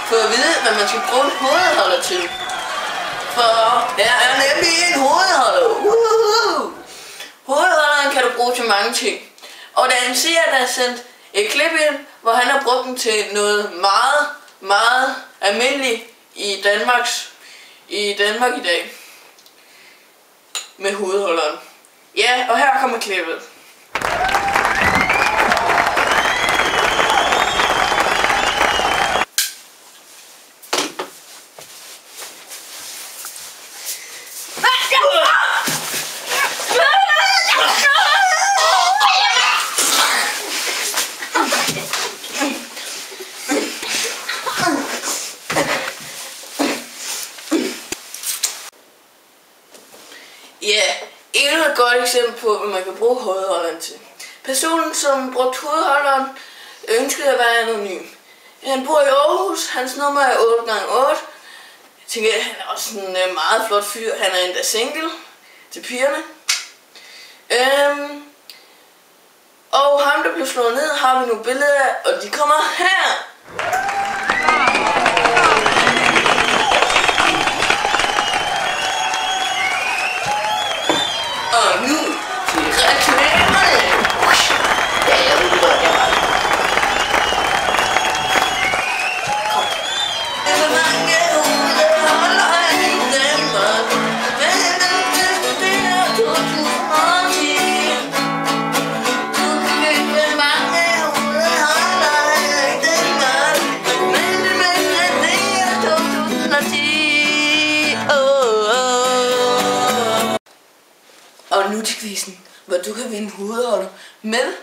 fået at vide, hvad man skal bruge en hovedholder til. For her er nemlig en hovedholder. Hovedholderen kan du bruge til mange ting. Og der er en seer, der har sendt et klip ind, hvor han har brugt den til noget meget, meget almindeligt i Danmark i dag. Med hovedholderen. Ja, og her kommer klippet. Ja, endnu et godt eksempel på, hvad man kan bruge hovedholderen til. Personen, som brugte hovedholderen, ønskede at være anonym. Han bor i Aarhus, hans nummer er 8x8. Jeg tænker, han er også en meget flot fyr. Han er endda single til pigerne. Og ham, der blev slået ned, har vi nogle billeder af, og de kommer her. Og nu til reklamerne. Ja, jeg ved godt, jeg var det. Kom. Det er så mange hovedholder i Danmark. Men det er 2010. Du kan købe mange hovedholder i Danmark. Men det er 2010. Og nu til quizzen, hvor du kan vinde hovedholder med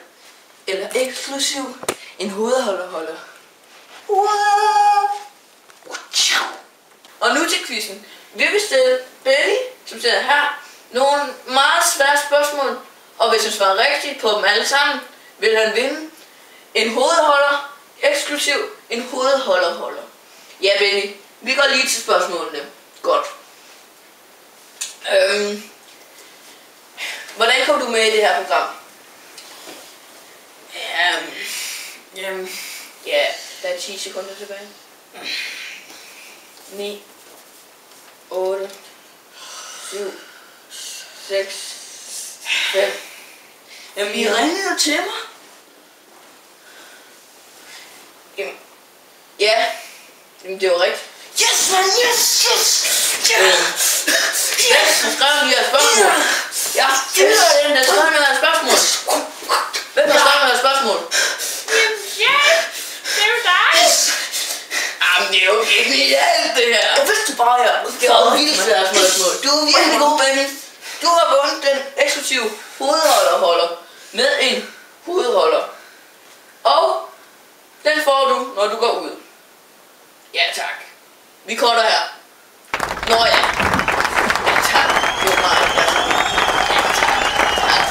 eller eksklusiv en hovedholderholder. Og nu til quizzen. Vi vil stille Benny, som sidder her, nogle meget svære spørgsmål, og hvis han svarer rigtigt på dem alle sammen, vil han vinde en hovedholder, eksklusiv en hovedholderholder. Ja, Benny, vi går lige til spørgsmålene. Godt. Hvordan kom du med i det her program? Ja, der er 10 sekunder tilbage. 9, 8, 7, 6, 5. Jamen, I ringede til mig. Jamen, ja. Jamen, det var rigtigt. Yes, man, yes, yes! Hvem har skrevet de her spørgsmål? Ja, det er den, der skrevet de her spørgsmål. Hvem har skrevet de her spørgsmål? Jamen, ja, det er jo dig. Jamen, det er jo genialt, det her. Jeg vidste bare, det var vildt svært spørgsmål. Du er virkelig god, Benny. Du har vundet den eksklusive hovedholderholder med en hovedholder. Og den får du, når du går ud. Ja, tak. Vi korter her. Nå ja. Ja, tak. Det var meget. Ja, tak. Ja, tak.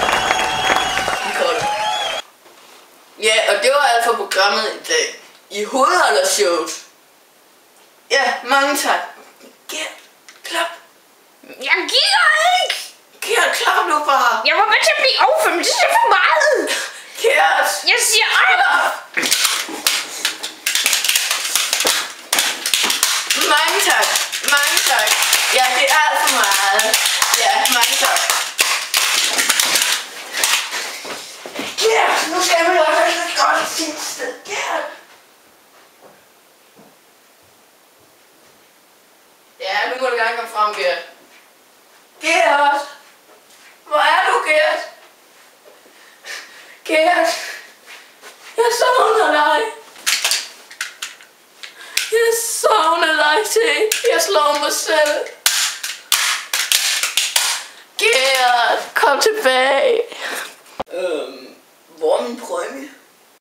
Vi korter. Ja, og det var alt for programmet i dag. I hovedholdershowet. Ja, mange tak. Gert, klap. Jeg gider ikke. Gert, klap nu bare. Jeg var med til at blive over, men det er for meget. Gert. Jeg siger op. Mange tak. Mange tak. Ja, det er alt for meget. Ja, mange tak. Gert, nu skal vi også have et godt sidste. Gert. Ja, nu må du gerne komme frem, Gert. Gert. Hvor er du, Gert? Gert. Jeg savner dig. Jeg savner dig til. Jeg slår mig selv. Gert, kom tilbage. Hvor er min præmie?